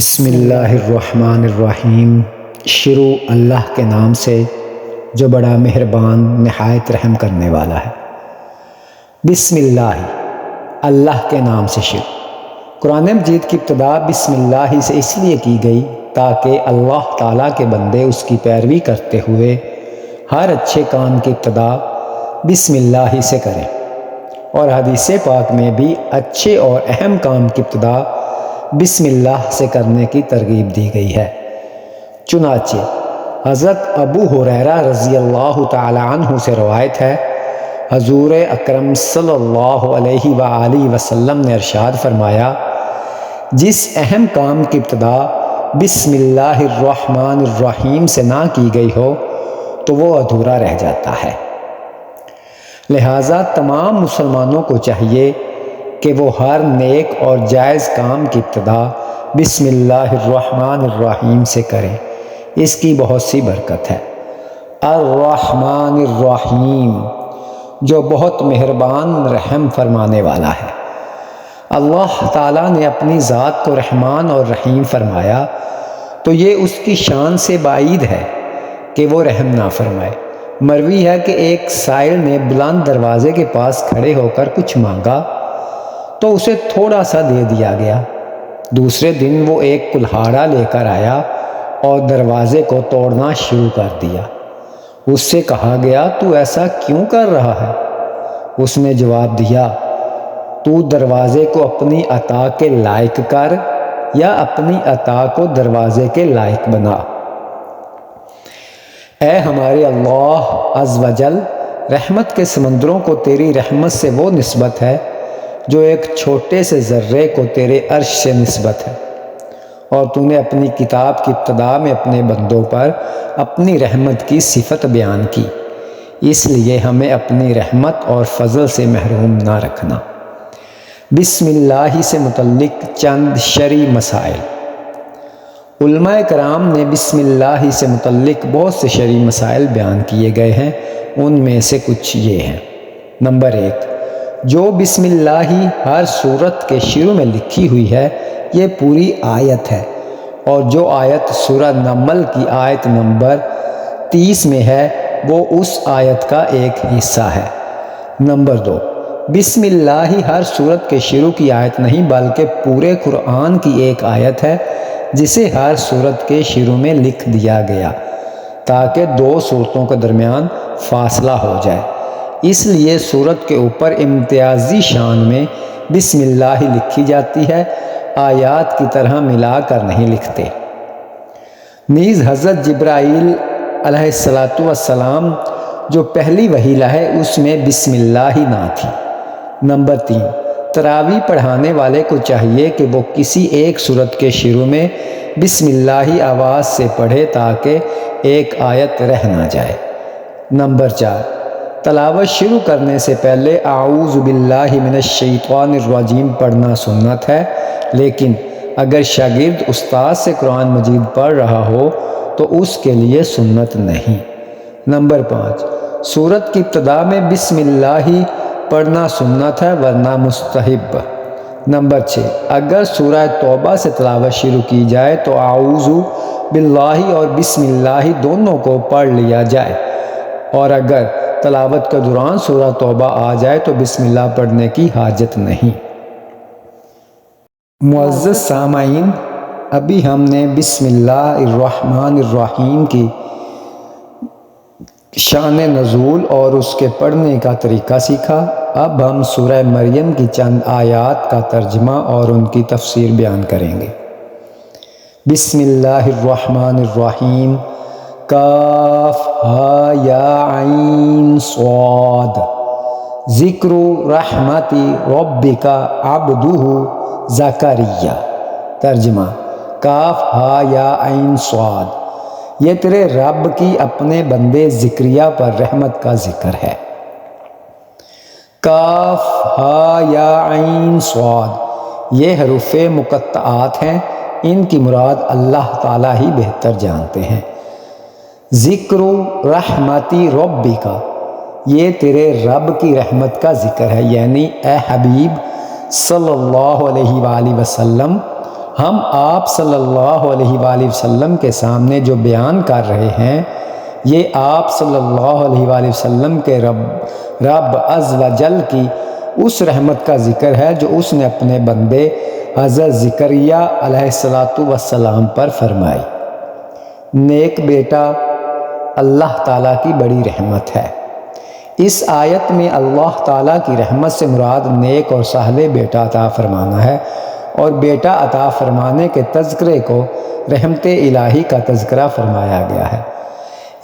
بسم اللہ الرحمن الرحیم۔ شروع اللہ کے نام سے جو بڑا مہربان نہایت رحم کرنے والا ہے۔ بسم اللہ، اللہ کے نام سے شروع۔ قرآن مجید کی ابتدا بسم اللہ سے اس لیے کی گئی تاکہ اللہ تعالیٰ کے بندے اس کی پیروی کرتے ہوئے ہر اچھے کام کی ابتدا بسم اللہ سے کریں، اور حدیث پاک میں بھی اچھے اور اہم کام کی ابتدا بسم اللہ سے کرنے کی ترغیب دی گئی ہے۔ چنانچہ حضرت ابو ہریرہ رضی اللہ تعالی عنہ سے روایت ہے، حضور اکرم صلی اللہ علیہ وآلہ وسلم نے ارشاد فرمایا، جس اہم کام کی ابتدا بسم اللہ الرحمن الرحیم سے نہ کی گئی ہو تو وہ ادھورا رہ جاتا ہے۔ لہٰذا تمام مسلمانوں کو چاہیے کہ وہ ہر نیک اور جائز کام کی ابتدا بسم اللہ الرحمن الرحیم سے کریں، اس کی بہت سی برکت ہے۔ الرحمن الرحیم، جو بہت مہربان رحم فرمانے والا ہے۔ اللہ تعالیٰ نے اپنی ذات کو رحمان اور رحیم فرمایا تو یہ اس کی شان سے بعید ہے کہ وہ رحم نہ فرمائے۔ مروی ہے کہ ایک سائل نے بلند دروازے کے پاس کھڑے ہو کر کچھ مانگا تو اسے تھوڑا سا دے دیا گیا۔ دوسرے دن وہ ایک کلہاڑا لے کر آیا اور دروازے کو توڑنا شروع کر دیا۔ اس سے کہا گیا، تو ایسا کیوں کر رہا ہے؟ اس نے جواب دیا، تو دروازے کو اپنی عطا کے لائق کر یا اپنی عطا کو دروازے کے لائق بنا۔ اے ہمارے اللہ عز و جل، رحمت کے سمندروں کو تیری رحمت سے وہ نسبت ہے جو ایک چھوٹے سے ذرے کو تیرے عرش سے نسبت ہے، اور تو نے اپنی کتاب کی ابتدا میں اپنے بندوں پر اپنی رحمت کی صفت بیان کی، اس لیے ہمیں اپنی رحمت اور فضل سے محروم نہ رکھنا۔ بسم اللہ سے متعلق چند شرعی مسائل۔ علماء کرام نے بسم اللہ سے متعلق بہت سے شرعی مسائل بیان کیے گئے ہیں، ان میں سے کچھ یہ ہیں۔ نمبر 1، جو بسم اللہ ہر سورت کے شروع میں لکھی ہوئی ہے یہ پوری آیت ہے، اور جو آیت سورہ نمل کی آیت نمبر 30 میں ہے وہ اس آیت کا ایک حصہ ہے۔ نمبر 2، بسم اللہ ہر سورت کے شروع کی آیت نہیں بلکہ پورے قرآن کی ایک آیت ہے جسے ہر سورت کے شروع میں لکھ دیا گیا تاکہ دو سورتوں کے درمیان فاصلہ ہو جائے، اس لیے سورت کے اوپر امتیازی شان میں بسم اللہ لکھی جاتی ہے، آیات کی طرح ملا کر نہیں لکھتے۔ نیز حضرت جبرائیل علیہ السلام جو پہلی وحی لائے اس میں بسم اللہ نہ تھی۔ نمبر 3، تراویح پڑھانے والے کو چاہیے کہ وہ کسی ایک سورت کے شروع میں بسم اللہ آواز سے پڑھے تاکہ ایک آیت رہ نہ جائے۔ نمبر 4، تلاوت شروع کرنے سے پہلے اعوذ باللہ من الشیطان الرجیم پڑھنا سنت ہے، لیکن اگر شاگرد استاد سے قرآن مجید پڑھ رہا ہو تو اس کے لیے سنت نہیں۔ نمبر 5، سورت کی ابتدا میں بسم اللہ پڑھنا سنت ہے ورنہ مستحب۔ نمبر 6، اگر سورہ توبہ سے تلاوت شروع کی جائے تو اعوذ باللہ اور بسم اللہ دونوں کو پڑھ لیا جائے، اور اگر تلاوت کے دوران سورہ توبہ آ جائے تو بسم اللہ پڑھنے کی حاجت نہیں۔ معزز سامعین، ابھی ہم نے بسم اللہ الرحمن الرحیم کی شان نزول اور اس کے پڑھنے کا طریقہ سیکھا۔ اب ہم سورہ مریم کی چند آیات کا ترجمہ اور ان کی تفسیر بیان کریں گے۔ بسم اللہ الرحمن الرحیم، کاف ہا یا عین صاد، ذکر رحمت ربک عبدہ زکریا۔ ترجمہ، کاف ہا یا عین صاد، یہ تیرے رب کی اپنے بندے زکریا پر رحمت کا ذکر ہے۔ کاف ہا یا عین صاد، یہ حروف مقطعات ہیں، ان کی مراد اللہ تعالیٰ ہی بہتر جانتے ہیں۔ ذکر رحمتی ربک، یہ تیرے رب کی رحمت کا ذکر ہے، یعنی اے حبیب صلی اللہ علیہ وآلہ وسلم ہم آپ صلی اللہ علیہ وآلہ وسلم کے سامنے جو بیان کر رہے ہیں یہ آپ صلی اللہ علیہ وآلہ وسلم کے رب عز و جل کی اس رحمت کا ذکر ہے جو اس نے اپنے بندے حضرت زکریا علیہ السلام پر فرمائی۔ نیک بیٹا اللہ تعالیٰ کی بڑی رحمت ہے۔ اس آیت میں اللہ تعالیٰ کی رحمت سے مراد نیک اور صالح بیٹا عطا فرمانا ہے، اور بیٹا عطا فرمانے کے تذکرے کو رحمت الہی کا تذکرہ فرمایا گیا ہے۔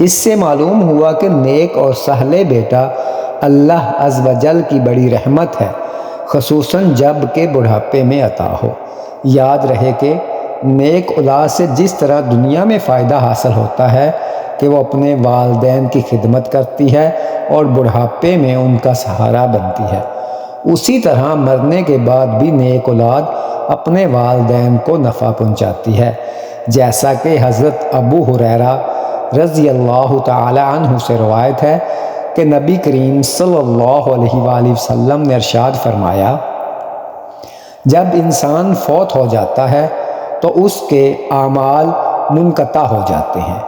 اس سے معلوم ہوا کہ نیک اور صالح بیٹا اللہ عز و جل کی بڑی رحمت ہے، خصوصاً جب کہ بڑھاپے میں عطا ہو۔ یاد رہے کہ نیک اولاد سے جس طرح دنیا میں فائدہ حاصل ہوتا ہے کہ وہ اپنے والدین کی خدمت کرتی ہے اور بڑھاپے میں ان کا سہارا بنتی ہے، اسی طرح مرنے کے بعد بھی نیک اولاد اپنے والدین کو نفع پہنچاتی ہے، جیسا کہ حضرت ابو ہریرہ رضی اللہ تعالی عنہ سے روایت ہے کہ نبی کریم صلی اللہ علیہ وآلہ وسلم نے ارشاد فرمایا، جب انسان فوت ہو جاتا ہے تو اس کے اعمال منقطع ہو جاتے ہیں،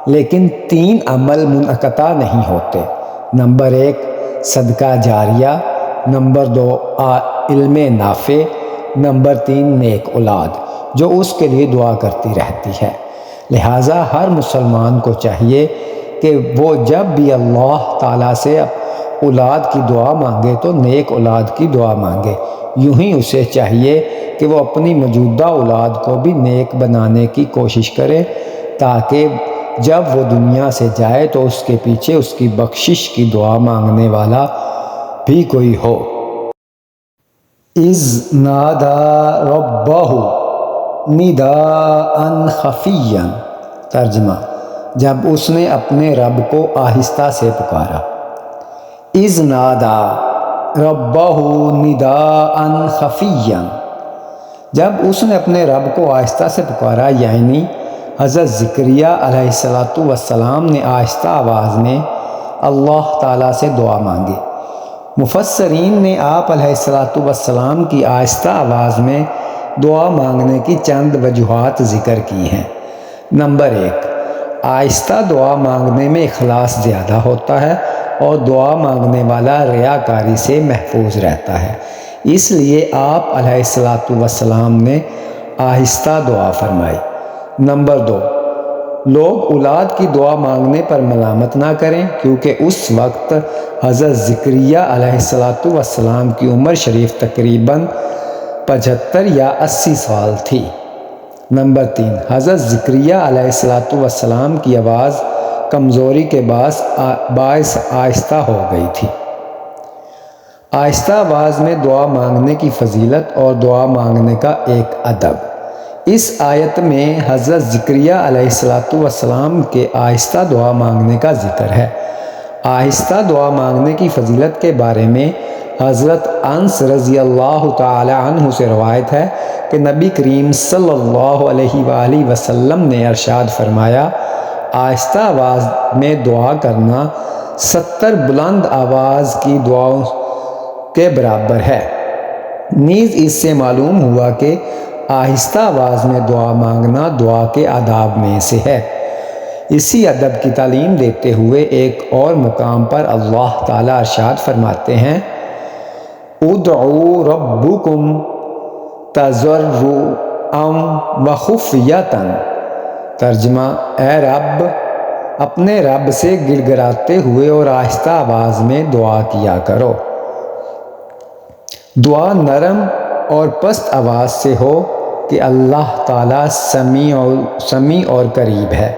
لیکن 3 عمل منقطع نہیں ہوتے۔ نمبر 1 صدقہ جاریہ، نمبر 2 علم نافع، نمبر 3 نیک اولاد جو اس کے لیے دعا کرتی رہتی ہے۔ لہٰذا ہر مسلمان کو چاہیے کہ وہ جب بھی اللہ تعالیٰ سے اولاد کی دعا مانگے تو نیک اولاد کی دعا مانگے۔ یوں ہی اسے چاہیے کہ وہ اپنی موجودہ اولاد کو بھی نیک بنانے کی کوشش کرے تاکہ جب وہ دنیا سے جائے تو اس کے پیچھے اس کی بخشش کی دعا مانگنے والا بھی کوئی ہو۔ اذ نادا ربہ نداء خفیا، ترجمہ جب اس نے اپنے رب کو آہستہ سے پکارا۔ اذ نادا ربہ نداء خفیا، جب اس نے اپنے رب کو آہستہ سے پکارا، یعنی حضرت زکریا علیہ السلام نے آہستہ آواز میں اللہ تعالیٰ سے دعا مانگی۔ مفسرین نے آپ علیہ السلام کی آہستہ آواز میں دعا مانگنے کی چند وجوہات ذکر کی ہیں۔ نمبر 1، آہستہ دعا مانگنے میں اخلاص زیادہ ہوتا ہے اور دعا مانگنے والا ریاکاری سے محفوظ رہتا ہے، اس لیے آپ علیہ السلام نے آہستہ دعا فرمائی۔ نمبر 2، لوگ اولاد کی دعا مانگنے پر ملامت نہ کریں، کیونکہ اس وقت حضرت زکریا علیہ السلام کی عمر شریف تقریباً 75 یا 80 سال تھی۔ نمبر 3، حضرت زکریا علیہ السلام کی آواز کمزوری کے باعث آہستہ ہو گئی تھی۔ آہستہ آواز میں دعا مانگنے کی فضیلت اور دعا مانگنے کا ایک ادب۔ اس آیت میں حضرت زکریا علیہ السلام کے آہستہ دعا مانگنے کا ذکر ہے۔ آہستہ دعا مانگنے کی فضیلت کے بارے میں حضرت انس رضی اللہ تعالی عنہ سے روایت ہے کہ نبی کریم صلی اللہ علیہ وآلہ وسلم نے ارشاد فرمایا، آہستہ آواز میں دعا کرنا 70 بلند آواز کی دعاؤں کے برابر ہے۔ نیز اس سے معلوم ہوا کہ آہستہ آواز میں دعا مانگنا دعا کے آداب میں سے ہے۔ اسی ادب کی تعلیم دیتے ہوئے ایک اور مقام پر اللہ تعالیٰ ارشاد فرماتے ہیں، ادعوا ربکم تضرعا وخفیۃ، ترجمہ اے رب اپنے رب سے گڑ گڑاتے ہوئے اور آہستہ آواز میں دعا کیا کرو۔ دعا نرم اور پست آواز سے ہو کہ اللہ تعالیٰ سمیع اور قریب ہے۔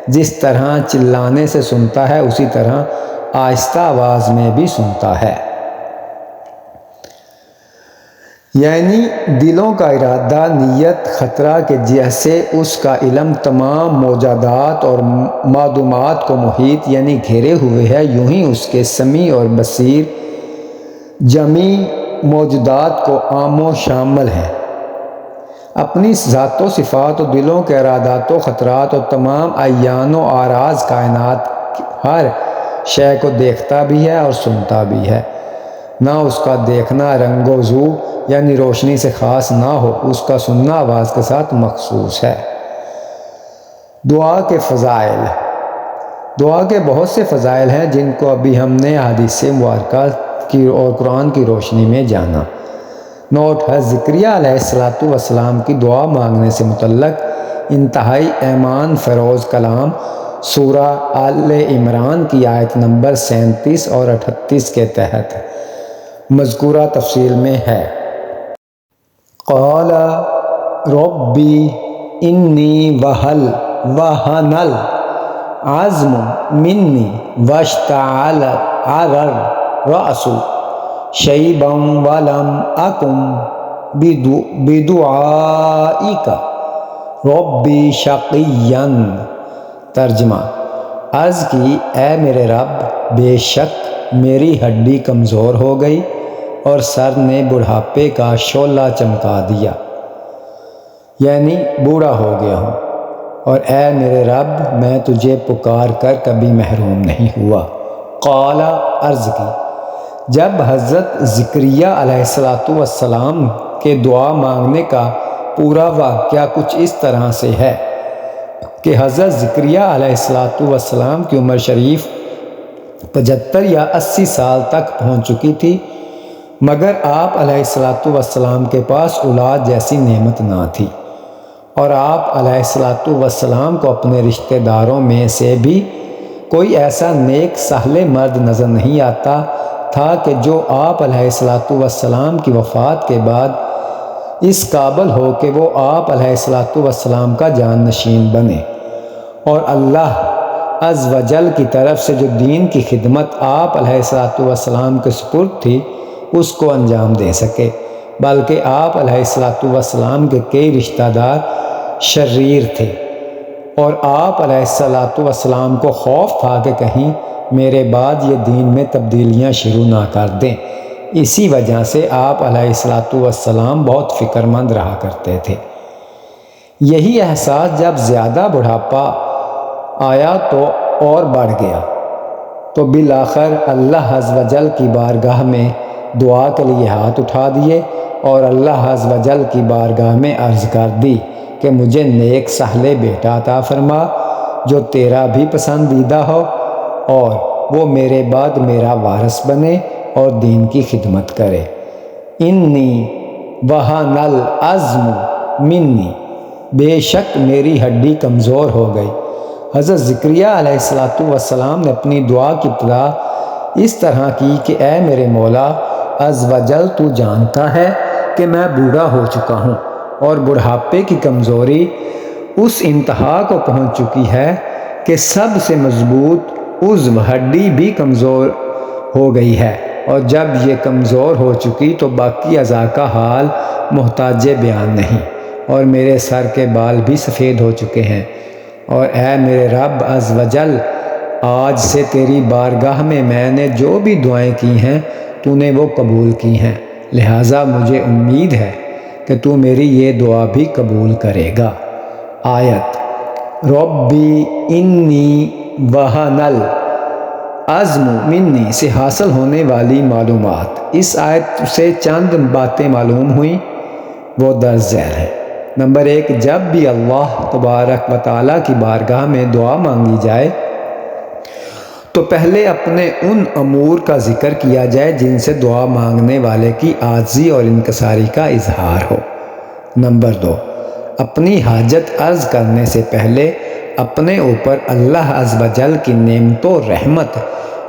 جس طرح چلانے سے سنتا ہے اسی طرح آہستہ آواز میں بھی سنتا ہے۔ یعنی دلوں کا ارادہ، نیت، خطرہ کے جیسے اس کا علم تمام موجودات اور معدومات کو محیط یعنی گھیرے ہوئے ہے، یوں ہی اس کے سمیع اور بصیر جمیع موجودات کو عام و شامل ہے۔ اپنی ذات و صفات و دلوں کے ارادات و خطرات اور تمام اعیان و اعراض کائنات ہر شے کو دیکھتا بھی ہے اور سنتا بھی ہے۔ نہ اس کا دیکھنا رنگ و ضو یعنی روشنی سے خاص نہ ہو، اس کا سننا آواز کے ساتھ مخصوص ہے۔ دعا کے فضائل۔ دعا کے بہت سے فضائل ہیں جن کو ابھی ہم نے احادیث مبارکہ کی اور قرآن کی روشنی میں جانا۔ نوٹ: حضرت زکریہ علیہ السلام کی دعا مانگنے سے متعلق انتہائی ایمان فروز کلام سورہ آل عمران کی آیت نمبر 37 اور 38 کے تحت مذکورہ تفصیل میں ہے۔ قال ربی انی وہن العظم منی واشتعل الرأس شیبا ولم اکن بدعائک ربی شقیا۔ ترجمہ: عرض کی، اے میرے رب، بے شک میری ہڈی کمزور ہو گئی اور سر نے بڑھاپے کا شعلہ چمکا دیا، یعنی بوڑھا ہو گیا ہوں، اور اے میرے رب میں تجھے پکار کر کبھی محروم نہیں ہوا۔ قال، عرض کی، جب حضرت زکریہ علیہ السلام کے دعا مانگنے کا پورا واقعہ کچھ اس طرح سے ہے کہ حضرت زکریہ علیہ السلام کی عمر شریف 75 یا 80 سال تک پہنچ چکی تھی، مگر آپ علیہ السلام کے پاس اولاد جیسی نعمت نہ تھی، اور آپ علیہ السلام کو اپنے رشتہ داروں میں سے بھی کوئی ایسا نیک صالح مرد نظر نہیں آتا تھا کہ جو آپ علیہ السلام کی وفات کے بعد اس قابل ہو کہ وہ آپ علیہ السلام کا جانشین بنے، اور اللہ عز و جل کی طرف سے جو دین کی خدمت آپ علیہ السلام کے سپرد تھی اس کو انجام دے سکے، بلکہ آپ علیہ السلام کے کئی رشتہ دار شریر تھے، اور آپ علیہ السلام کو خوف تھا کہ کہیں میرے بعد یہ دین میں تبدیلیاں شروع نہ کر دیں۔ اسی وجہ سے آپ علیہ السلام بہت فکر مند رہا کرتے تھے۔ یہی احساس جب زیادہ بڑھاپا آیا تو اور بڑھ گیا، تو بالآخر اللہ عز و جل کی بارگاہ میں دعا کے لیے ہاتھ اٹھا دیے اور اللہ عز و جل کی بارگاہ میں عرض کر دی کہ مجھے نیک صالح بیٹا عطا فرما جو تیرا بھی پسندیدہ ہو، اور وہ میرے بعد میرا وارث بنے اور دین کی خدمت کرے۔ انی وہن العظم منی، بے شک میری ہڈی کمزور ہو گئی۔ حضرت زکریہ علیہ السلام نے اپنی دعا کی ابتدا اس طرح کی کہ اے میرے مولا عز و جل، تو جانتا ہے کہ میں بوڑھا ہو چکا ہوں اور بڑھاپے کی کمزوری اس انتہا کو پہنچ چکی ہے کہ سب سے مضبوط عضو ہڈی بھی کمزور ہو گئی ہے، اور جب یہ کمزور ہو چکی تو باقی اعضاء کا حال محتاج بیان نہیں، اور میرے سر کے بال بھی سفید ہو چکے ہیں، اور اے میرے رب عز و جل، آج سے تیری بارگاہ میں نے جو بھی دعائیں کی ہیں تو نے وہ قبول کی ہیں، لہٰذا مجھے امید ہے کہ تو میری یہ دعا بھی قبول کرے گا۔ آیت: ربی انی وہن العظم منی سے حاصل ہونے والی معلومات۔ اس آیت سے چند باتیں معلوم ہوئیں، وہ درج ذیل ہیں۔ نمبر 1، جب بھی اللہ تبارک و تعالیٰ کی بارگاہ میں دعا مانگی جائے تو پہلے اپنے ان امور کا ذکر کیا جائے جن سے دعا مانگنے والے کی عاجزی اور انکساری کا اظہار ہو۔ نمبر 2، اپنی حاجت عرض کرنے سے پہلے اپنے اوپر اللہ عز و جل کی نعمت و رحمت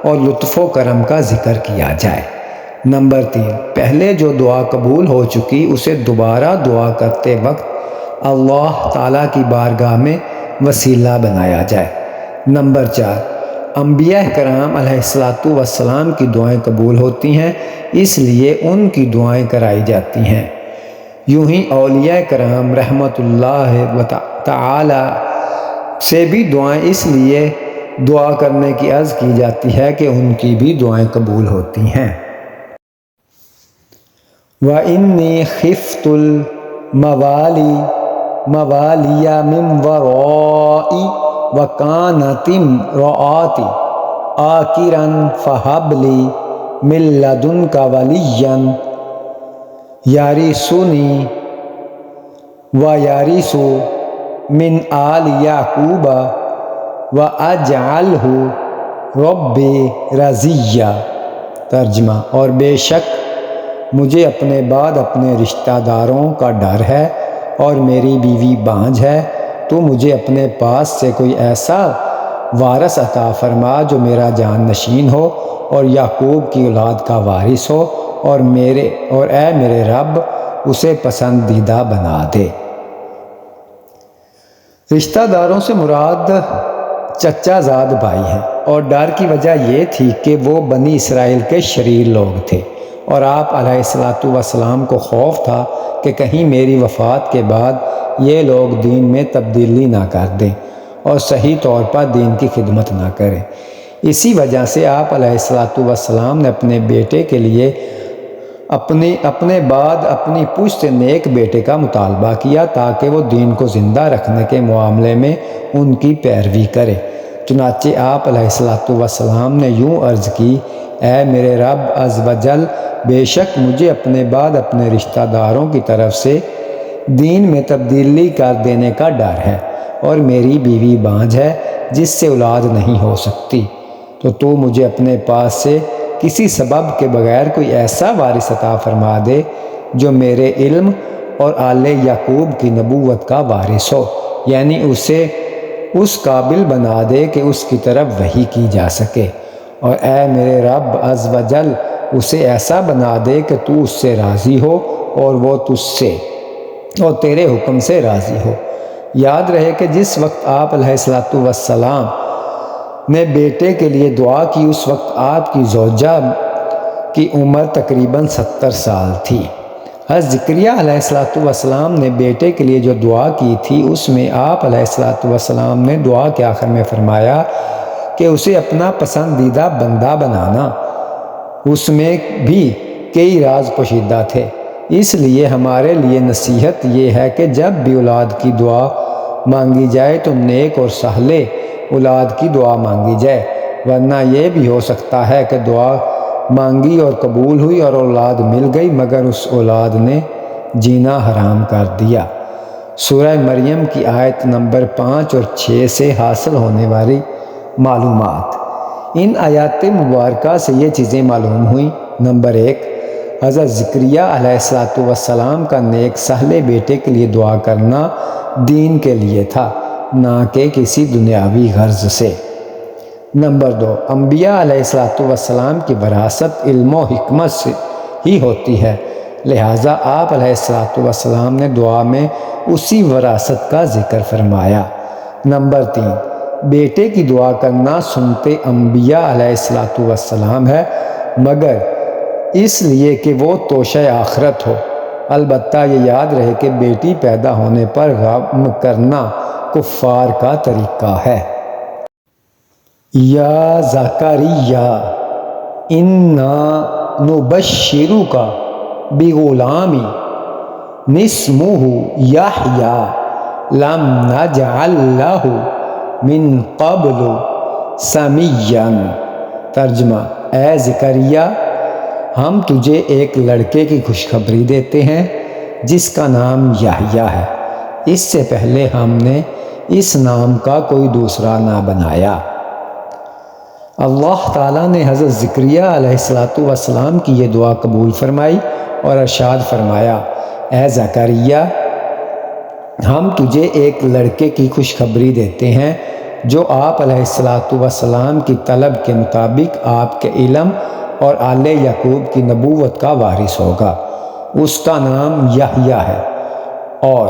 اور لطف و کرم کا ذکر کیا جائے۔ نمبر 3، پہلے جو دعا قبول ہو چکی اسے دوبارہ دعا کرتے وقت اللہ تعالیٰ کی بارگاہ میں وسیلہ بنایا جائے۔ نمبر 4، انبیاء کرام علیہ السلام کی دعائیں قبول ہوتی ہیں، اس لیے ان کی دعائیں کرائی جاتی ہیں۔ یوں ہی اولیاء کرام رحمت اللہ تعالی سے بھی دعائیں اس لیے دعا کرنے کی عرض کی جاتی ہے کہ ان کی بھی دعائیں قبول ہوتی ہیں۔ وَإِنِّي خِفْتُ الْمَوَالِيَ مِنْ وَرَائِي وَكَانَتِ امْرَأَتِي عَاقِرًا فَهَبْ لِي من لدنک ولیا یرثنی ویرث من آل یعقوب واجعلہ ربی رضیہ۔ ترجمہ: اور بے شک مجھے اپنے بعد اپنے رشتہ داروں کا ڈر ہے اور میری بیوی بانجھ ہے، تو مجھے اپنے پاس سے کوئی ایسا وارث عطا فرما جو میرا جان نشین ہو اور یعقوب کی اولاد کا وارث ہو، اور اے میرے رب اسے پسندیدہ بنا دے۔ رشتہ داروں سے مراد چچا زاد بھائی ہیں، اور ڈر کی وجہ یہ تھی کہ وہ بنی اسرائیل کے شریر لوگ تھے، اور آپ علیہ الصلوۃ والسلام کو خوف تھا کہ کہیں میری وفات کے بعد یہ لوگ دین میں تبدیلی نہ کر دیں اور صحیح طور پر دین کی خدمت نہ کریں۔ اسی وجہ سے آپ علیہ الصلوۃ والسلام نے اپنے بیٹے کے لیے اپنے بعد اپنی پشت نیک بیٹے کا مطالبہ کیا تاکہ وہ دین کو زندہ رکھنے کے معاملے میں ان کی پیروی کرے۔ چنانچہ آپ علیہ الصلوۃ والسلام نے یوں عرض کی: اے میرے رب عز و جل، بے شک مجھے اپنے بعد اپنے رشتہ داروں کی طرف سے دین میں تبدیلی کر دینے کا ڈر ہے، اور میری بیوی بانجھ ہے جس سے اولاد نہیں ہو سکتی، تو مجھے اپنے پاس سے کسی سبب کے بغیر کوئی ایسا وارث عطا فرما دے جو میرے علم اور آل یعقوب کی نبوت کا وارث ہو، یعنی اسے اس قابل بنا دے کہ اس کی طرف وحی کی جا سکے، اور اے میرے رب عز و جل اسے ایسا بنا دے کہ تو اس سے راضی ہو اور وہ تجھ سے اور تیرے حکم سے راضی ہو۔ یاد رہے کہ جس وقت آپ علیہ الصلوۃ والسلام نے بیٹے کے لیے دعا کی، اس وقت آپ کی زوجہ کی عمر تقریباً 70 سال تھی۔ حضرت زکریا علیہ الصلوۃ والسلام نے بیٹے کے لیے جو دعا کی تھی، اس میں آپ علیہ الصلوۃ والسلام نے دعا کے آخر میں فرمایا کہ اسے اپنا پسندیدہ بندہ بنانا۔ اس میں بھی کئی راز پوشیدہ تھے، اس لیے ہمارے لیے نصیحت یہ ہے کہ جب بھی اولاد کی دعا مانگی جائے تو نیک اور صالح اولاد کی دعا مانگی جائے، ورنہ یہ بھی ہو سکتا ہے کہ دعا مانگی اور قبول ہوئی اور اولاد مل گئی مگر اس اولاد نے جینا حرام کر دیا۔ سورہ مریم کی آیت نمبر 5 اور 6 سے حاصل ہونے والی معلومات۔ ان آیات مبارکہ سے یہ چیزیں معلوم ہوئیں: نمبر 1، حضرت زکریا علیہ الصلوۃ والسلام کا نیک صالح بیٹے کے لیے دعا کرنا دین کے لیے تھا، نہ کہ کسی دنیاوی غرض سے۔ نمبر 2، انبیاء علیہ الصلوۃ والسلام کی وراثت علم و حکمت سے ہی ہوتی ہے، لہٰذا آپ علیہ الصلوۃ والسلام نے دعا میں اسی وراثت کا ذکر فرمایا۔ نمبر 3، بیٹے کی دعا کرنا سنت انبیاء علیہ الصلوۃ والسلام ہے، مگر اس لیے کہ وہ توشہ آخرت ہو۔ البتہ یہ یاد رہے کہ بیٹی پیدا ہونے پر غم کرنا کفار کا طریقہ ہے۔ یا زکریا انا نبشرک بغلام اسمہ یحییٰ لم نجعل لہ من قبل سمیٰ۔ ترجمہ: اے زکریا، ہم تجھے ایک لڑکے کی خوشخبری دیتے ہیں جس کا نام یحییٰ ہے، اس سے پہلے ہم نے اس نام کا کوئی دوسرا نہ بنایا۔ اللہ تعالیٰ نے حضرت زکریا علیہ الصلوۃ والسلام کی یہ دعا قبول فرمائی اور ارشاد فرمایا: اے زکریا، ہم تجھے ایک لڑکے کی خوشخبری دیتے ہیں جو آپ علیہ الصلوۃ والسلام کی طلب کے مطابق آپ کے علم اور آل یعقوب کی نبوت کا وارث ہوگا۔ اس کا نام یحییٰ ہے، اور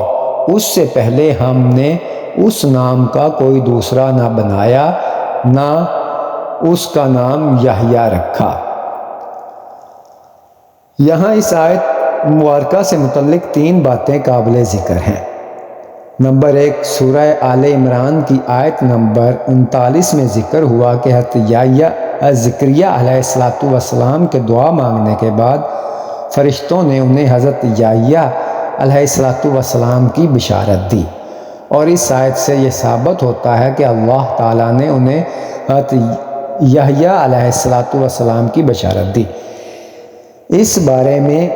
اس سے پہلے ہم نے اس نام کا کوئی دوسرا نہ بنایا، نہ اس کا نام یحییٰ رکھا۔ یہاں اس آیت مبارکہ سے متعلق 3 باتیں قابل ذکر ہیں۔ نمبر 1، سورہ آل عمران کی آیت نمبر 39 میں ذکر ہوا کہ حضرت زکریا علیہ الصلوۃ والسلام کے دعا مانگنے کے بعد فرشتوں نے انہیں حضرت یحییٰ علیہ الصلوۃ والسلام کی بشارت دی، اور اس آیت سے یہ ثابت ہوتا ہے کہ اللہ تعالیٰ نے انہیں حضرت یحییٰ علیہ السلام کی بشارت دی۔ اس بارے میں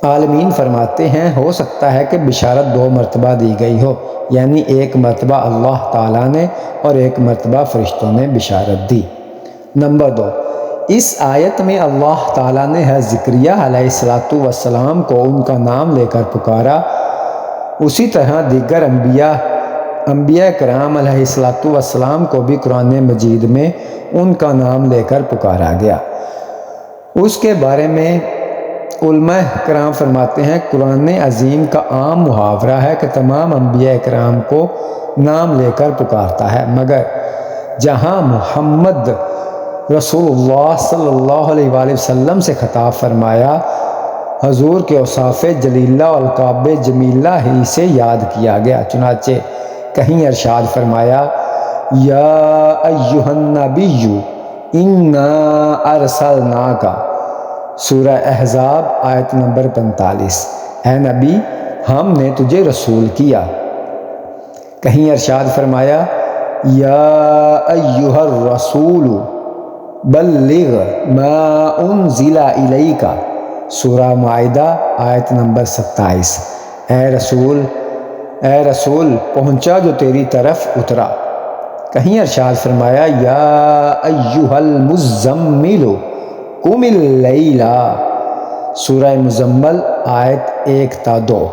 عالمین فرماتے ہیں ہو سکتا ہے کہ بشارت 2 مرتبہ دی گئی ہو، یعنی ایک مرتبہ اللہ تعالیٰ نے اور ایک مرتبہ فرشتوں نے بشارت دی۔ نمبر 2، اس آیت میں اللہ تعالیٰ نے حضرت زکریا علیہ السلام کو ان کا نام لے کر پکارا، اسی طرح دیگر انبیاء کرام علیہ السلام کو بھی قرآن مجید میں ان کا نام لے کر پکارا گیا۔ اس کے بارے میں علماء کرام فرماتے ہیں قرآن عظیم کا عام محاورہ ہے کہ تمام انبیاء کرام کو نام لے کر پکارتا ہے، مگر جہاں محمد رسول اللہ صلی اللہ علیہ وآلہ وسلم سے خطاب فرمایا، حضور کے اوصاف جلیلہ اور القاب جمیلہ ہی سے یاد کیا گیا۔ چنانچہ کہیں ارشاد فرمایا یا ایہا النبی انا ارسلناک، سورہ احزاب آیت نمبر 45، اے نبی ہم نے تجھے رسول کیا۔ کہیں ارشاد فرمایا یا ایہا الرسول بلغ ما انزل الیک، سورہ مائدہ آیت نمبر 27، اے رسول پہنچا جو تیری طرف اترا۔ کہیں ارشاد فرمایا یا ایہا المزمل قم اللیل، سورہ مزمل آیت 1 تا 2،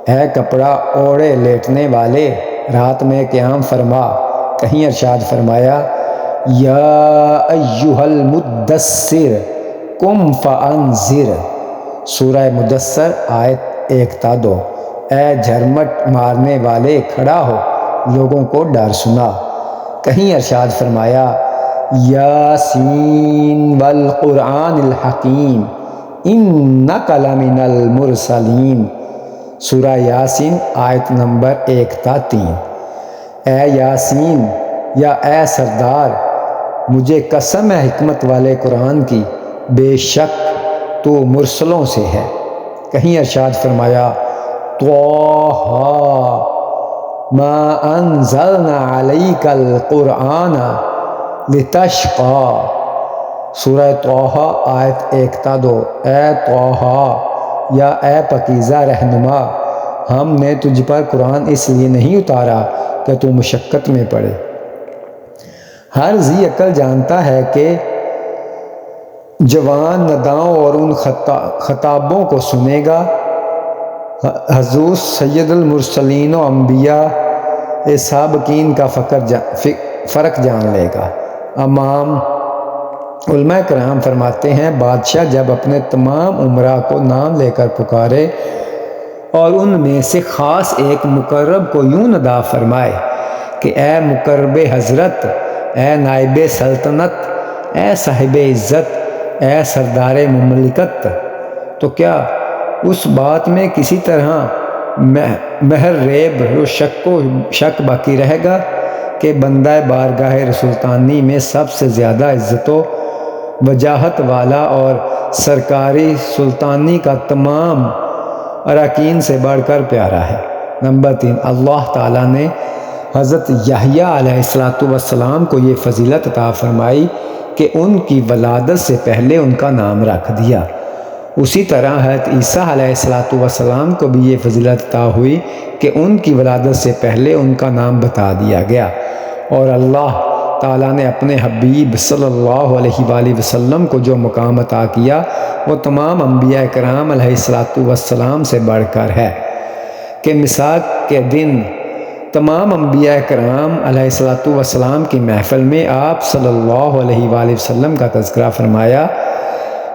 اے کپڑا اوڑھے لیٹنے والے رات میں قیام فرما۔ کہیں ارشاد فرمایا یا ایہا المدثر قم فانذر، سورہ مدثر آیت 1 تا 2، اے جھرمٹ مارنے والے کھڑا ہو لوگوں کو ڈر سنا۔ کہیں ارشاد فرمایا یاسین والقرآن الحکیم انک لمن المرسلین، سورہ یاسین آیت نمبر 1 تا 3، اے یاسین یا اے سردار مجھے قسم ہے حکمت والے قرآن کی، بے شک تو مرسلوں سے ہے۔ کہیں ارشاد فرمایا طٰہٰ ما انزلنا علیک القرآن لتشقیٰ، سورہ طٰہٰ آیت 1 تا 2، اے طٰہٰ یا اے پاکیزہ رہنما ہم نے تجھ پر قرآن اس لیے نہیں اتارا کہ تو مشقت میں پڑے۔ ہر ذی عقل جانتا ہے کہ جوان نداؤں اور ان خطابوں کو سنے گا، حضور سید المرسلین و انبیاء سابقین کا فرق جان لے گا۔ امام علماء کرام فرماتے ہیں بادشاہ جب اپنے تمام امراء کو نام لے کر پکارے اور ان میں سے خاص ایک مقرب کو یوں ندا فرمائے کہ اے مقرب حضرت، اے نائب سلطنت، اے صاحب عزت، اے سردار مملکت، تو کیا اس بات میں کسی طرح مہر ریب و شک باقی رہے گا کہ بندہ بارگاہ رسولطانی میں سب سے زیادہ عزت و وجاہت والا اور سرکاری سلطانی کا تمام اراکین سے بڑھ کر پیارا ہے۔ نمبر 3، اللہ تعالیٰ نے حضرت یحییٰ علیہ السلام کو یہ فضیلت عطا فرمائی کہ ان کی ولادت سے پہلے ان کا نام رکھ دیا۔ اسی طرح حضرت عیسیٰ علیہ السلام کو بھی یہ فضیلت عطا ہوئی کہ ان کی ولادت سے پہلے ان کا نام بتا دیا گیا، اور اللہ تعالیٰ نے اپنے حبیب صلی اللہ علیہ وآلہ وسلم کو جو مقام عطا کیا وہ تمام انبیاء کرام علیہ السلام سے بڑھ کر ہے کہ میثاق کے دن تمام انبیاء کرام علیہ السلام کی محفل میں آپ صلی اللہ علیہ وآلہ وسلم کا تذکرہ فرمایا۔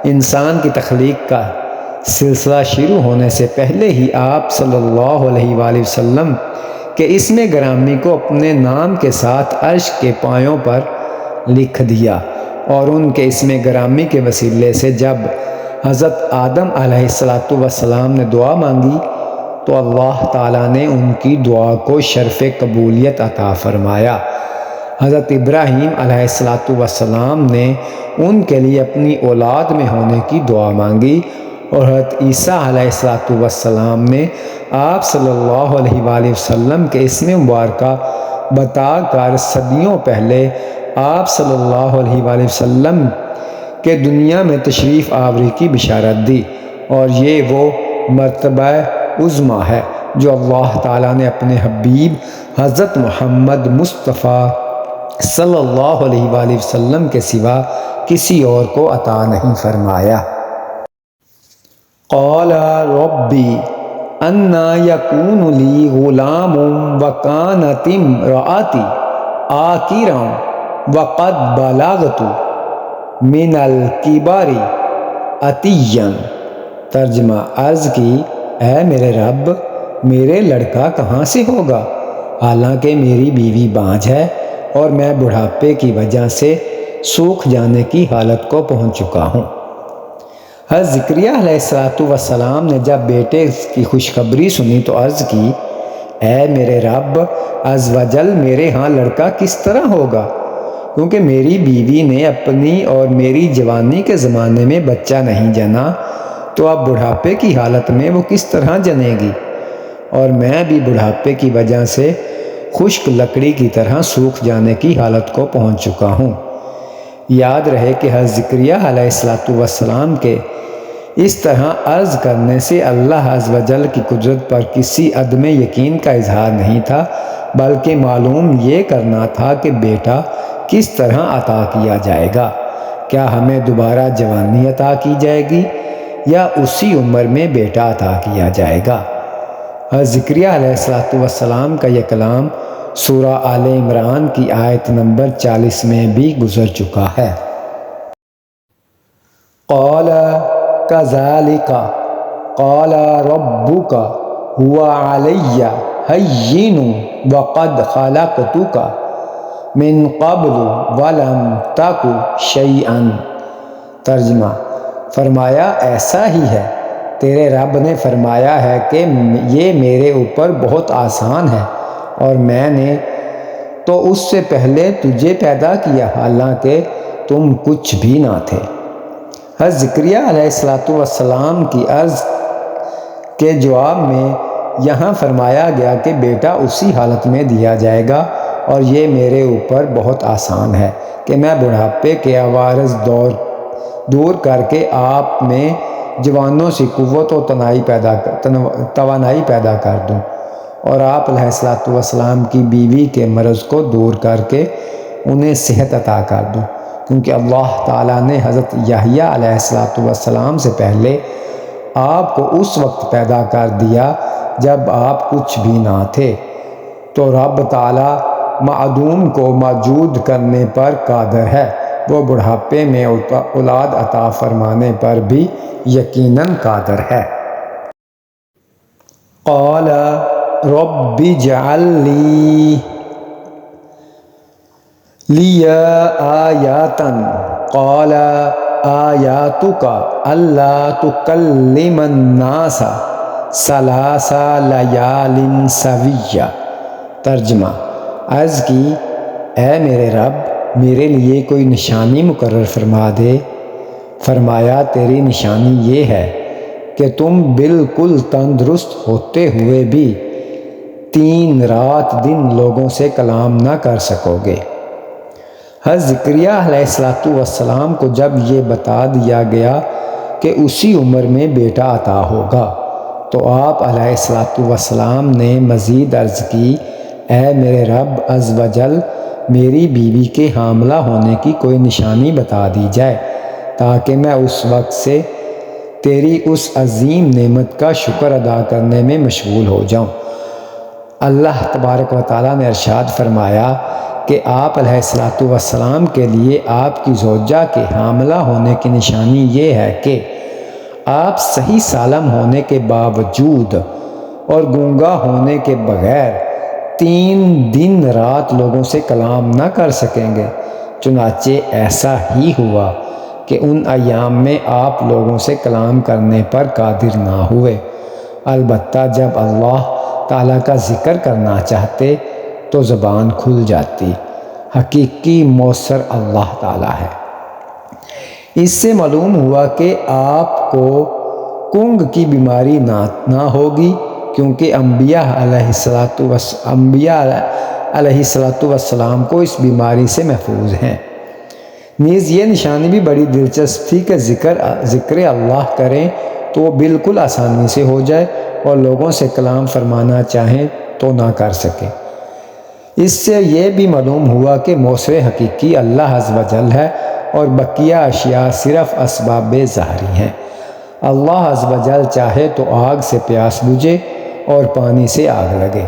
انسان کی تخلیق کا سلسلہ شروع ہونے سے پہلے ہی آپ صلی اللہ علیہ وآلہ وسلم کے اسم گرامی کو اپنے نام کے ساتھ عرش کے پایوں پر لکھ دیا، اور ان کے اسم گرامی کے وسیلے سے جب حضرت آدم علیہ السلام نے دعا مانگی تو اللہ تعالیٰ نے ان کی دعا کو شرف قبولیت عطا فرمایا۔ حضرت ابراہیم علیہ السلام نے ان کے لیے اپنی اولاد میں ہونے کی دعا مانگی، اور حضرت عیسیٰ علیہ السلام نے آپ صلی اللہ علیہ وآلہ وسلم کے اسم مبارکہ بتا کر صدیوں پہلے آپ صلی اللہ علیہ وآلہ وسلم کے دنیا میں تشریف آوری کی بشارت دی، اور یہ وہ مرتبہ عظمیٰ ہے جو اللہ تعالیٰ نے اپنے حبیب حضرت محمد مصطفیٰ صلی اللہ علیہ وآلہ وسلم کے سوا کسی اور کو عطا نہیں فرمایا۔ قال ربی انا یکون لی غلام وکانت امرأتی عاقرا وقد بلغت من الکبر عتیا۔ ترجمہ عرض کی، اے میرے رب، میرے لڑکا کہاں سے ہوگا، حالانکہ میری بیوی بانجھ ہے اور میں بڑھاپے کی وجہ سے سوکھ جانے کی حالت کو پہنچ چکا ہوں۔ حضرت زکریا علیہ السلام نے جب بیٹے کی خوشخبری سنی تو عرض کی، اے میرے رب عز و جل، میرے ہاں لڑکا کس طرح ہوگا، کیونکہ میری بیوی نے اپنی اور میری جوانی کے زمانے میں بچہ نہیں جنا، تو اب بڑھاپے کی حالت میں وہ کس طرح جنے گی، اور میں بھی بڑھاپے کی وجہ سے خشک لکڑی کی طرح سوکھ جانے کی حالت کو پہنچ چکا ہوں۔ یاد رہے کہ حضرت زکریا علیہ السلام کے اس طرح عرض کرنے سے اللہ عز و جل کی قدرت پر کسی عدم یقین کا اظہار نہیں تھا، بلکہ معلوم یہ کرنا تھا کہ بیٹا کس طرح عطا کیا جائے گا، کیا ہمیں دوبارہ جوانی عطا کی جائے گی یا اسی عمر میں بیٹا عطا کیا جائے گا۔ حضرت زکریا علیہ السلام کا یہ کلام سورہ آل عمران کی آیت نمبر 40 میں بھی گزر چکا ہے۔ قال کذالک قال ربک هو علی ہین وقد خلقتک من قبل ولم تک شیئا۔ ترجمہ، فرمایا ایسا ہی ہے، تیرے رب نے فرمایا ہے کہ یہ میرے اوپر بہت آسان ہے، اور میں نے تو اس سے پہلے تجھے پیدا کیا، حالانکہ تم کچھ بھی نہ تھے۔ حضرت زکریا علیہ السلام کی عرض کے جواب میں یہاں فرمایا گیا کہ بیٹا اسی حالت میں دیا جائے گا، اور یہ میرے اوپر بہت آسان ہے کہ میں بڑھاپے کے عوارض دور کر کے آپ میں جوانوں سے قوت و توانائی پیدا کر دوں، اور آپ علیہ السلام کی بیوی کے مرض کو دور کر کے انہیں صحت عطا کر دوں، کیونکہ اللہ تعالیٰ نے حضرت یحییٰ علیہ السلام سے پہلے آپ کو اس وقت پیدا کر دیا جب آپ کچھ بھی نہ تھے، تو رب تعالیٰ معدوم کو موجود کرنے پر قادر ہے، وہ بڑھاپے میں اولاد عطا فرمانے پر بھی یقیناً قادر ہے۔ قال رب اجعل لی آیاتا قال آیاتک الا تکلم الناس ثلاث لیال سویا۔ ترجمہ، عرض کی، اے میرے رب، میرے لیے کوئی نشانی مقرر فرما دے۔ فرمایا، تیری نشانی یہ ہے کہ تم بالکل تندرست ہوتے ہوئے بھی 3 رات دن لوگوں سے کلام نہ کر سکو گے۔ حضرت زکریا علیہ السلام کو جب یہ بتا دیا گیا کہ اسی عمر میں بیٹا عطا ہوگا، تو آپ علیہ السلام نے مزید عرض کی، اے میرے رب عز و جل، میری بیوی کے حاملہ ہونے کی کوئی نشانی بتا دی جائے، تاکہ میں اس وقت سے تیری اس عظیم نعمت کا شکر ادا کرنے میں مشغول ہو جاؤں۔ اللہ تبارک و تعالیٰ نے ارشاد فرمایا کہ آپ علیہ السلام کے لیے آپ کی زوجہ کے حاملہ ہونے کی نشانی یہ ہے کہ آپ صحیح سالم ہونے کے باوجود اور گونگا ہونے کے بغیر 3 دن رات لوگوں سے کلام نہ کر سکیں گے۔ چنانچہ ایسا ہی ہوا کہ ان ایام میں آپ لوگوں سے کلام کرنے پر قادر نہ ہوئے، البتہ جب اللہ تعالیٰ کا ذکر کرنا چاہتے تو زبان کھل جاتی۔ حقیقی موثر اللہ تعالیٰ ہے۔ اس سے معلوم ہوا کہ آپ کو کنگ کی بیماری نہ ہوگی، کیونکہ انبیاء علیہ الصلوۃ والسلام کو اس بیماری سے محفوظ ہیں۔ نیز یہ نشانی بھی بڑی دلچسپ تھی کہ ذکر اللہ کریں تو وہ بالکل آسانی سے ہو جائے اور لوگوں سے کلام فرمانا چاہیں تو نہ کر سکیں۔ اس سے یہ بھی معلوم ہوا کہ موصر حقیقی اللہ عز و جل ہے اور بقیہ اشیاء صرف اسباب ظاہری ہیں۔ اللہ عز و جل چاہے تو آگ سے پیاس بجھے اور پانی سے آگ لگے۔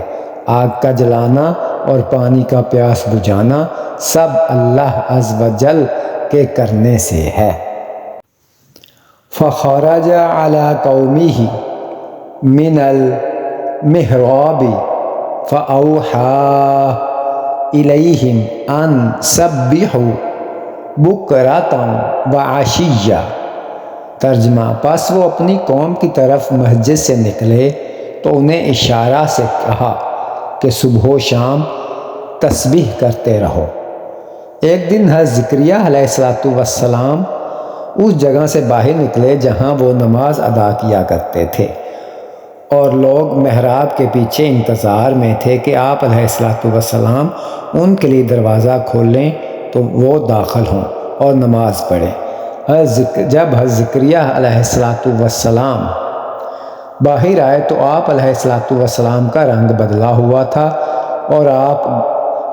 آگ کا جلانا اور پانی کا پیاس بجھانا سب اللہ عز و جل کے کرنے سے ہے۔ فخرج علی قومہ من المحراب فأوحى الیہم ان سبحوا بکرۃ وعشیٰ۔ ترجمہ: پس وہ اپنی قوم کی طرف مسجد سے نکلے تو انہیں اشارہ سے کہا کہ صبح و شام تسبیح کرتے رہو۔ ایک دن حضرت زکریہ علیہ السلام اس جگہ سے باہر نکلے جہاں وہ نماز ادا کیا کرتے تھے، اور لوگ محراب کے پیچھے انتظار میں تھے کہ آپ علیہ السلام ان کے لیے دروازہ کھولیں تو وہ داخل ہوں اور نماز پڑھیں۔ جب حضرت زکریہ علیہ السلام باہر آئے تو آپ علیہ السلام کا رنگ بدلا ہوا تھا اور آپ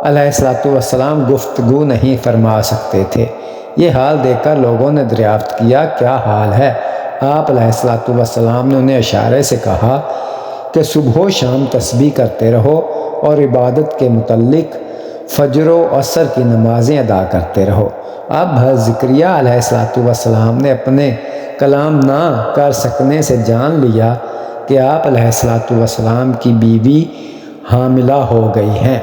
علیہ السلام گفتگو نہیں فرما سکتے تھے۔ یہ حال دیکھ کر لوگوں نے دریافت کیا کیا حال ہے؟ آپ علیہ السلام نے انہیں اشارے سے کہا کہ صبح و شام تسبیح کرتے رہو اور عبادت کے متعلق فجر و عصر کی نمازیں ادا کرتے رہو۔ اب حضرت زکریہ علیہ السلام نے اپنے کلام نہ کر سکنے سے جان لیا کہ آپ علیہ السلام کی بیوی حاملہ ہو گئی ہیں۔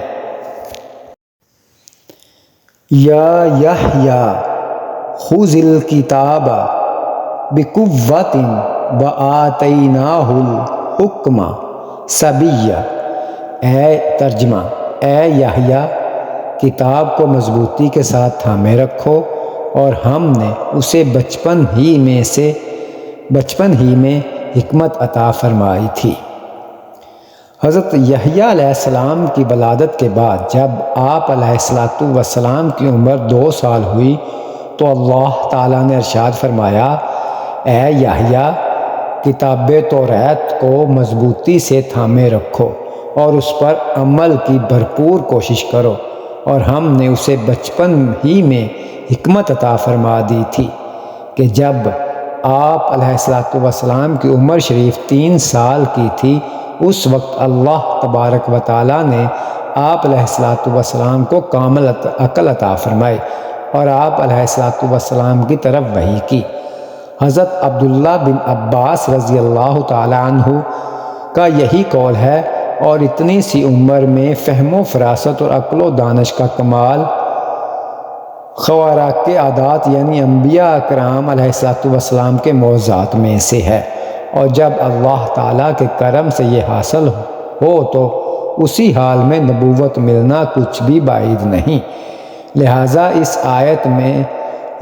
یا یحییٰ خذ الکتاب بقوۃ وآتیناہ الحکم صبیًّا۔ ترجمہ: اے یحییٰ، کتاب کو مضبوطی کے ساتھ تھامے رکھو اور ہم نے اسے بچپن ہی میں حکمت عطا فرمائی تھی۔ حضرت یحییٰ علیہ السلام کی ولادت کے بعد جب آپ علیہ السلام کی عمر 2 سال ہوئی تو اللہ تعالیٰ نے ارشاد فرمایا: اے یحییٰ، کتاب توریت کو مضبوطی سے تھامے رکھو اور اس پر عمل کی بھرپور کوشش کرو، اور ہم نے اسے بچپن ہی میں حکمت عطا فرما دی تھی کہ جب آپ علیہ السلام کی عمر شریف 3 سال کی تھی اس وقت اللہ تبارک و تعالیٰ نے آپ علیہ السلام کو کامل عقل عطا فرمائی اور آپ علیہ السلام کی طرف وحی کی۔ حضرت عبداللہ بن عباس رضی اللہ تعالیٰ عنہ کا یہی قول ہے، اور اتنی سی عمر میں فہم و فراست اور عقل و دانش کا کمال خوراک کے عادات یعنی انبیاء اکرام علیہ السلام کے معجزات میں سے ہے، اور جب اللہ تعالیٰ کے کرم سے یہ حاصل ہو تو اسی حال میں نبوت ملنا کچھ بھی بعید نہیں۔ لہٰذا اس آیت میں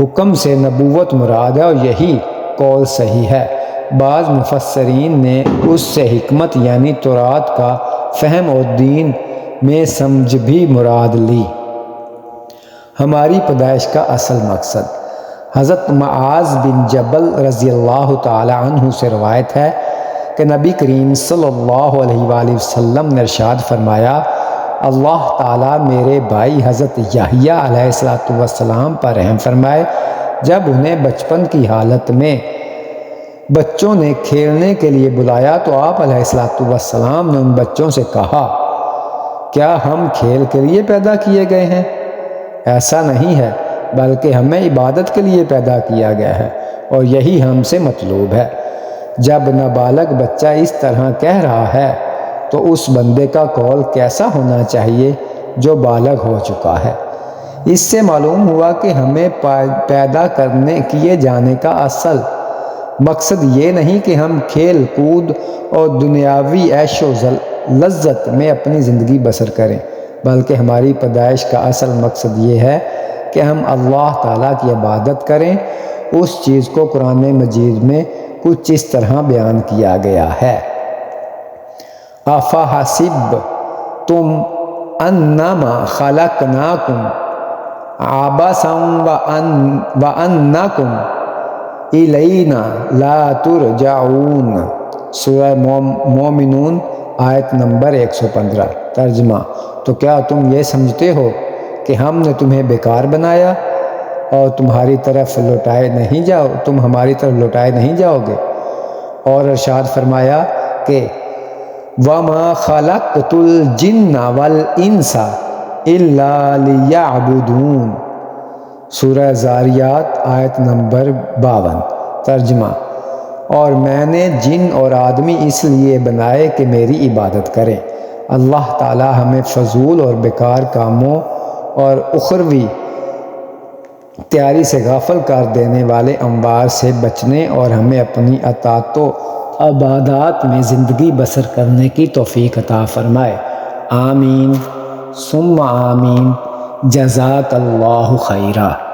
حکم سے نبوت مراد ہے اور یہی قول صحیح ہے۔ بعض مفسرین نے اس سے حکمت یعنی تورات کا فہم اور دین میں سمجھ بھی مراد لی۔ ہماری پیدائش کا اصل مقصد۔ حضرت معاذ بن جبل رضی اللہ تعالی عنہ سے روایت ہے کہ نبی کریم صلی اللہ علیہ وآلہ وسلم نے ارشاد فرمایا: اللہ تعالیٰ میرے بھائی حضرت یحییٰ علیہ السلام پر رحم فرمائے، جب انہیں بچپن کی حالت میں بچوں نے کھیلنے کے لیے بلایا تو آپ علیہ السلام نے ان بچوں سے کہا: کیا ہم کھیل کے لیے پیدا کیے گئے ہیں؟ ایسا نہیں ہے، بلکہ ہمیں عبادت کے لیے پیدا کیا گیا ہے اور یہی ہم سے مطلوب ہے۔ جب نابالغ بچہ اس طرح کہہ رہا ہے تو اس بندے کا قول کیسا ہونا چاہیے جو بالغ ہو چکا ہے؟ اس سے معلوم ہوا کہ ہمیں پیدا کیے جانے کا اصل مقصد یہ نہیں کہ ہم کھیل کود اور دنیاوی عیش و لذت میں اپنی زندگی بسر کریں، بلکہ ہماری پیدائش کا اصل مقصد یہ ہے کہ ہم اللہ تعالیٰ کی عبادت کریں۔ اس چیز کو قرآن مجید میں کچھ اس طرح بیان کیا گیا ہے: افحسبتم انما خلقناکم عبثا وانکم الینا لا ترجعون۔ سورہ مومنون آیت نمبر 115۔ ترجمہ: تو کیا تم یہ سمجھتے ہو کہ ہم نے تمہیں بیکار بنایا اور تم ہماری طرف لوٹائے نہیں جاؤ گے؟ اور ارشاد فرمایا کہ وَمَا خَلَقْتُ الْجِنَّ وَالْإِنسَ إِلَّا لِيَعْبُدُونَ۔ سورہ زاریات آیت نمبر 52۔ ترجمہ: اور میں نے جن اور آدمی اس لیے بنائے کہ میری عبادت کریں۔ اللہ تعالی ہمیں فضول اور بیکار کاموں اور اخروی تیاری سے غافل کر دینے والے اموار سے بچنے اور ہمیں اپنی اطاعت و عبادات میں زندگی بسر کرنے کی توفیق عطا فرمائے۔ آمین ثم آمین۔ جزاک اللہ خیرہ۔